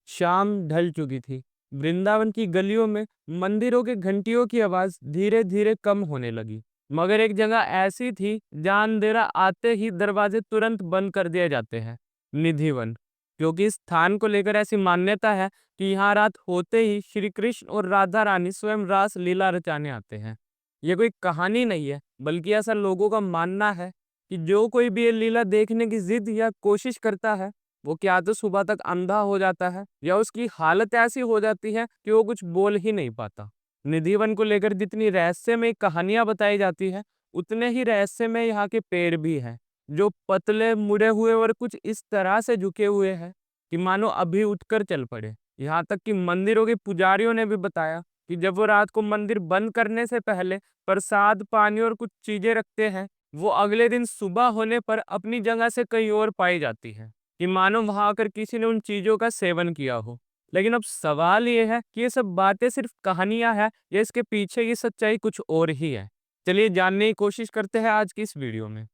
शाम ढल चुकी थी। वृंदावन की गलियों में मंदिरों के घंटियों की आवाज धीरे-धीरे कम होने लगी। मगर एक जगह ऐसी थी जहाँ अंधेरा आते ही दरवाजे तुरंत बंद कर दिए जाते हैं, निधिवन। क्योंकि इस स्थान को लेकर ऐसी मान्यता है कि यहाँ रात होते ही श्री कृष्ण और राधा रानी स्वयं रास लीला रचाने आते हैं। ये कोई कहानी नहीं है, बल्कि ऐसा लोगों का मानना है कि जो कोई भी ये लीला देखने की जिद या कोशिश करता है, वो क्या तो सुबह तक अंधा हो जाता है या उसकी हालत ऐसी हो जाती है कि वो कुछ बोल ही नहीं पाता। निधिवन को लेकर जितनी रहस्यमय कहानियां बताई जाती है, उतने ही रहस्यमय यहाँ के पेड़ भी हैं, जो पतले मुड़े हुए और कुछ इस तरह से झुके हुए हैं कि मानो अभी उठकर चल पड़े। यहाँ तक कि मंदिरों के पुजारियों ने भी बताया कि जब वो रात को मंदिर बंद करने से पहले प्रसाद, पानी और कुछ चीजें रखते हैं, वो अगले दिन सुबह होने पर अपनी जगह से कहीं और पाई जाती है, कि मानो वहां आकर किसी ने उन चीजों का सेवन किया हो। लेकिन अब सवाल ये है कि ये सब बातें सिर्फ कहानियां हैं या इसके पीछे की सच्चाई कुछ और ही है। चलिए जानने की कोशिश करते हैं आज की इस वीडियो में।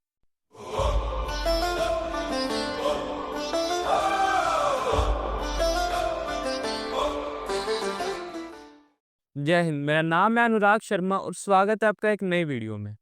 जय हिंद, मेरा नाम है अनुराग शर्मा और स्वागत है आपका एक नई वीडियो में।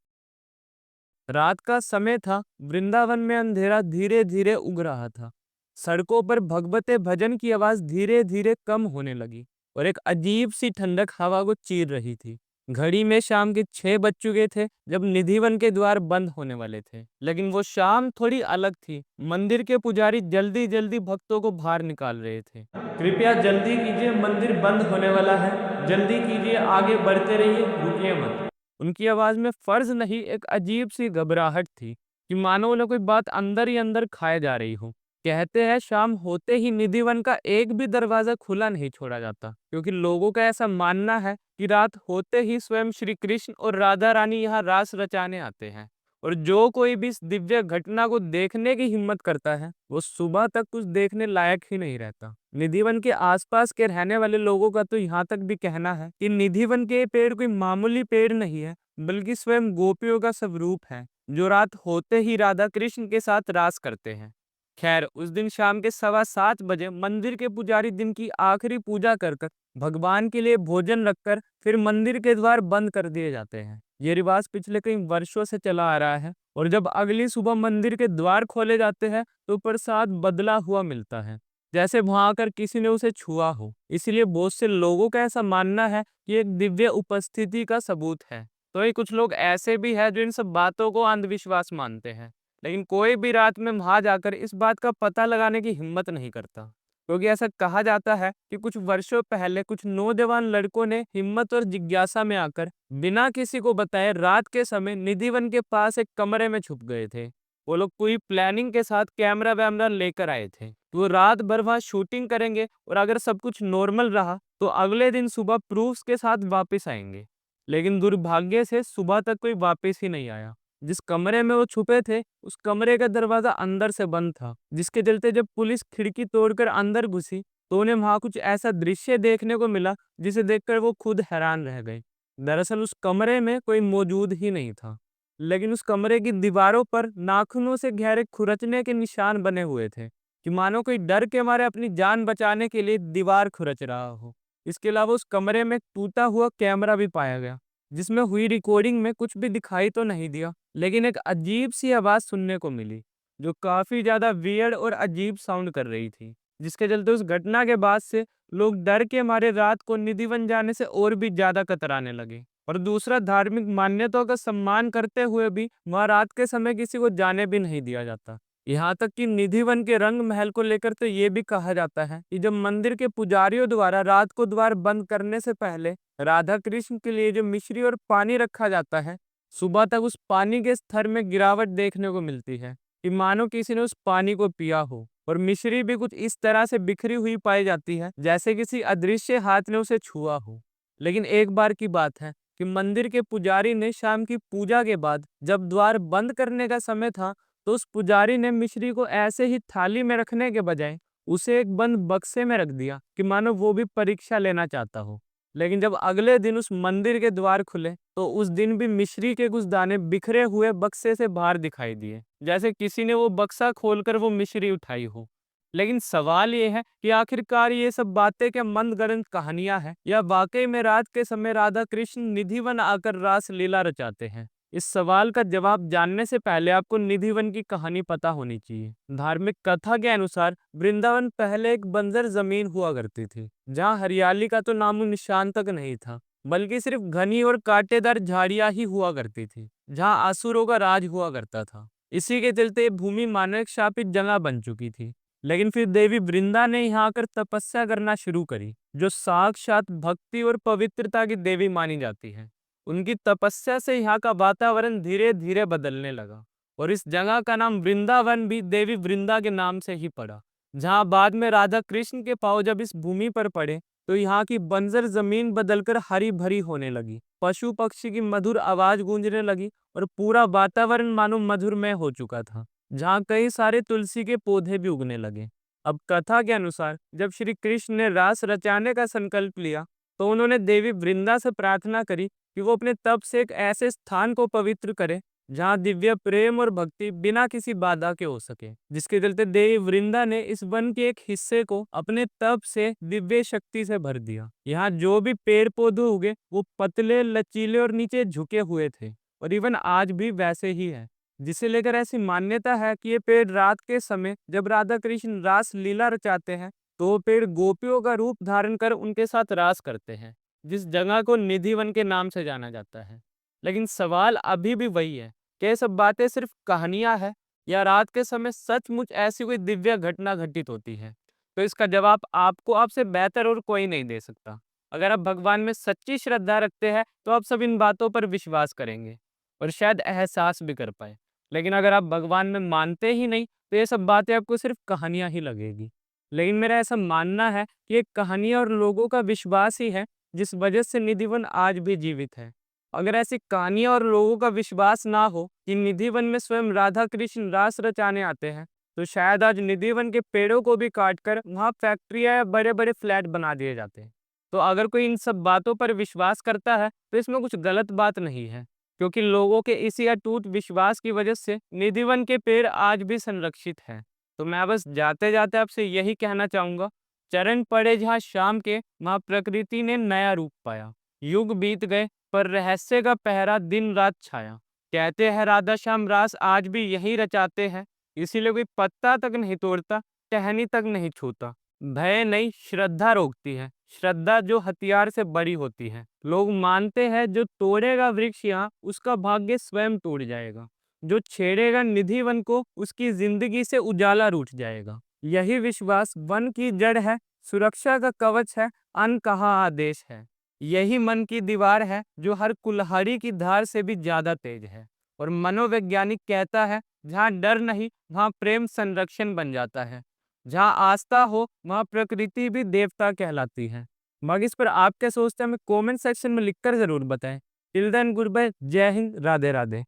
रात का समय था, वृंदावन में अंधेरा धीरे धीरे उग रहा था। सड़कों पर भगवते भजन की आवाज धीरे धीरे कम होने लगी और एक अजीब सी ठंडक हवा को चीर रही थी। घड़ी में शाम के 6 बज चुके थे जब निधिवन के द्वार बंद होने वाले थे। लेकिन वो शाम थोड़ी अलग थी। मंदिर के पुजारी जल्दी जल्दी भक्तों को बाहर निकाल रहे थे। कृपया जल्दी कीजिए, मंदिर बंद होने वाला है। जल्दी कीजिए, आगे बढ़ते रहिए, रुकिए मत। उनकी आवाज में फर्ज नहीं, एक अजीब सी घबराहट थी कि मानो उन्हें कोई बात अंदर ही अंदर खाए जा रही हो। कहते हैं शाम होते ही निधिवन का एक भी दरवाजा खुला नहीं छोड़ा जाता, क्योंकि लोगों का ऐसा मानना है कि रात होते ही स्वयं श्री कृष्ण और राधा रानी यहाँ रास रचाने आते हैं। और जो कोई भी इस दिव्य घटना को देखने की हिम्मत करता है, वो सुबह तक कुछ देखने लायक ही नहीं रहता। निधिवन के आसपास के रहने वाले लोगों का तो यहाँ तक भी कहना है कि निधिवन के पेड़ कोई मामूली पेड़ नहीं है, बल्कि स्वयं गोपियों का स्वरूप है, जो रात होते ही राधा कृष्ण के साथ रास करते हैं। खैर, उस दिन शाम के 7:15 बजे मंदिर के पुजारी दिन की आखिरी पूजा कर कर भगवान के लिए भोजन रखकर फिर मंदिर के द्वार बंद कर दिए जाते हैं। ये रिवाज पिछले कई वर्षों से चला आ रहा है और जब अगली सुबह मंदिर के द्वार खोले जाते हैं तो प्रसाद बदला हुआ मिलता है, जैसे वहां आकर किसी ने उसे छुआ हो। इसलिए बहुत से लोगों का ऐसा मानना है कि एक दिव्य उपस्थिति का सबूत है। तो ये कुछ लोग ऐसे भी हैं जो इन सब बातों को अंधविश्वास मानते हैं, लेकिन कोई भी रात में वहां जाकर इस बात का पता लगाने की हिम्मत नहीं करता, क्योंकि ऐसा कहा जाता है कि कुछ वर्षों पहले कुछ नौजवान लड़कों ने हिम्मत और जिज्ञासा में आकर बिना किसी को बताए रात के समय निधिवन के पास एक कमरे में छुप गए थे। वो लोग पूरी प्लानिंग के साथ कैमरा वैमरा लेकर आए थे, तो वो रात भर वहां शूटिंग करेंगे और अगर सब कुछ नॉर्मल रहा तो अगले दिन सुबह प्रूफ्स के साथ वापस आएंगे। लेकिन दुर्भाग्य से सुबह तक कोई वापस ही नहीं आया। जिस कमरे में वो छुपे थे, उस कमरे का दरवाजा अंदर से बंद था, जिसके चलते जब पुलिस खिड़की तोड़कर अंदर घुसी तो उन्हें वहां कुछ ऐसा दृश्य देखने को मिला जिसे देखकर वो खुद हैरान रह गए। दरअसल उस कमरे में कोई मौजूद ही नहीं था, लेकिन उस कमरे की दीवारों पर नाखूनों से गहरे खुरचने के निशान बने हुए थे, कि मानो कोई डर के मारे अपनी जान बचाने के लिए दीवार खुरच रहा हो। इसके अलावा उस कमरे में एक टूटा हुआ कैमरा भी पाया गया, जिसमें हुई रिकॉर्डिंग में कुछ भी दिखाई तो नहीं दिया, लेकिन एक अजीब सी आवाज सुनने को मिली, जो काफी ज्यादा वियर्ड और अजीब साउंड कर रही थी, जिसके चलते उस घटना के बाद से लोग डर के मारे रात को निधिवन जाने से और भी ज्यादा कतराने लगे। और दूसरा, धार्मिक मान्यताओं का सम्मान करते हुए भी वहां रात के समय किसी को जाने भी नहीं दिया जाता। यहाँ तक कि निधिवन के रंग महल को लेकर तो ये भी कहा जाता है कि जब मंदिर के पुजारियों द्वारा रात को द्वार बंद करने से पहले राधा कृष्ण के लिए जो मिश्री और पानी रखा जाता है, सुबह तक उस पानी के स्तर में गिरावट देखने को मिलती है, कि मानो किसी ने उस पानी को पिया हो। और मिश्री भी कुछ इस तरह से बिखरी हुई पाई जाती है जैसे किसी अदृश्य हाथ ने उसे छुआ हो। लेकिन एक बार की बात है कि मंदिर के पुजारी ने शाम की पूजा के बाद जब द्वार बंद करने का समय था, तो उस पुजारी ने मिश्री को ऐसे ही थाली में रखने के बजाय उसे एक बंद बक्से में रख दिया, कि मानो वो भी परीक्षा लेना चाहता हो। लेकिन जब अगले दिन उस मंदिर के द्वार खुले तो उस दिन भी मिश्री के कुछ दाने बिखरे हुए बक्से से बाहर दिखाई दिए, जैसे किसी ने वो बक्सा खोलकर वो मिश्री उठाई हो। लेकिन सवाल ये है कि आखिरकार ये सब बातें क्या मंदगढ़ंत कहानियां हैं या वाकई में रात के समय राधा कृष्ण निधिवन आकर रास लीला रचाते हैं। इस सवाल का जवाब जानने से पहले आपको निधिवन की कहानी पता होनी चाहिए। धार्मिक कथा के अनुसार वृंदावन पहले एक बंजर जमीन हुआ करती थी, जहाँ हरियाली का तो नामो निशान तक नहीं था, बल्कि सिर्फ घनी और कांटेदार झाड़ियां ही हुआ करती थी, जहाँ असुरों का राज हुआ करता था। इसी के चलते ये भूमि मानव शापित जगह बन चुकी थी। लेकिन फिर देवी वृंदा ने यहाँ आकर तपस्या करना शुरू करी, जो साक्षात भक्ति और पवित्रता की देवी मानी जाती है। उनकी तपस्या से यहाँ का वातावरण धीरे धीरे बदलने लगा और इस जगह का नाम वृंदावन भी देवी वृंदा के नाम से ही पड़ा। जहाँ बाद में राधा कृष्ण के पांव जब इस भूमि पर पड़े, तो यहाँ की बंजर जमीन बदलकर हरी भरी होने लगी। पशु पक्षी की मधुर आवाज गूंजने लगी और पूरा वातावरण मानो मधुरमय हो चुका था, जहाँ कई सारे तुलसी के पौधे भी उगने लगे। अब कथा के अनुसार जब श्री कृष्ण ने रास रचाने का संकल्प लिया, तो उन्होंने देवी वृंदा से प्रार्थना करी कि वो अपने तप से एक ऐसे स्थान को पवित्र करे जहाँ दिव्य प्रेम और भक्ति बिना किसी बाधा के हो सके। जिसके चलते देवी वृंदा ने इस वन के एक हिस्से को अपने तप से दिव्य शक्ति से भर दिया। यहाँ जो भी पेड़ पौधे उगे वो पतले, लचीले और नीचे झुके हुए थे, और इवन आज भी वैसे ही है। जिसे लेकर ऐसी मान्यता है कि ये पेड़ रात के समय जब राधा कृष्ण रास लीला रचाते हैं, तो वो पेड़ गोपियों का रूप धारण कर उनके साथ रास करते हैं, जिस जगह को निधिवन के नाम से जाना जाता है। लेकिन सवाल अभी भी वही है कि ये सब बातें सिर्फ कहानियां हैं या रात के समय सचमुच ऐसी कोई दिव्य घटना घटित होती है। तो इसका जवाब आपको आपसे बेहतर और कोई नहीं दे सकता। अगर आप भगवान में सच्ची श्रद्धा रखते हैं तो आप सब इन बातों पर विश्वास करेंगे और शायद एहसास भी कर पाए। लेकिन अगर आप भगवान में मानते ही नहीं, तो ये सब बातें आपको सिर्फ कहानियां ही लगेगी। लेकिन मेरा ऐसा मानना है कि ये कहानियां और लोगों का विश्वास ही है जिस वजह से निधिवन आज भी जीवित है। अगर ऐसी कहानियां और लोगों का विश्वास ना हो कि निधिवन में स्वयं राधा कृष्ण रास रचाने आते हैं, तो शायद आज निधिवन के पेड़ों को भी काटकर वहां फैक्ट्रियां या बड़े बड़े फ्लैट बना दिए जाते हैं। तो अगर कोई इन सब बातों पर विश्वास करता है तो इसमें कुछ गलत बात नहीं है, क्योंकि लोगों के इसी अटूट विश्वास की वजह से निधिवन के पेड़ आज भी संरक्षित हैं। तो मैं बस जाते जाते आपसे यही कहना चाहूंगा, चरण पड़े जहाँ शाम के, वहाँ प्रकृति ने नया रूप पाया। युग बीत गए पर रहस्य का पहरा दिन रात छाया। कहते हैं राधा श्याम रास आज भी यही रचाते हैं, इसीलिए कोई पत्ता तक नहीं तोड़ता, टहनी तक नहीं छूता। भय नहीं, श्रद्धा रोकती है, श्रद्धा जो हथियार से बड़ी होती है। लोग मानते हैं जो तोड़ेगा वृक्ष यहाँ, उसका भाग्य स्वयं टूट जाएगा। जो छेड़ेगा निधि वन को, उसकी जिंदगी से उजाला रूठ जाएगा। यही विश्वास वन की जड़ है, सुरक्षा का कवच है, अनकहा आदेश है। यही मन की दीवार है जो हर कुल्हाड़ी की धार से भी ज्यादा तेज है। और मनोवैज्ञानिक कहता है जहाँ डर नहीं वहाँ प्रेम संरक्षण बन जाता है। जहाँ आस्था हो वहाँ प्रकृति भी देवता कहलाती है। बाकी इस पर आप क्या सोचते हैं, हमें कमेंट सेक्शन में लिखकर जरूर बताएं। टिल देन गुड बाय, जय हिंद, राधे राधे।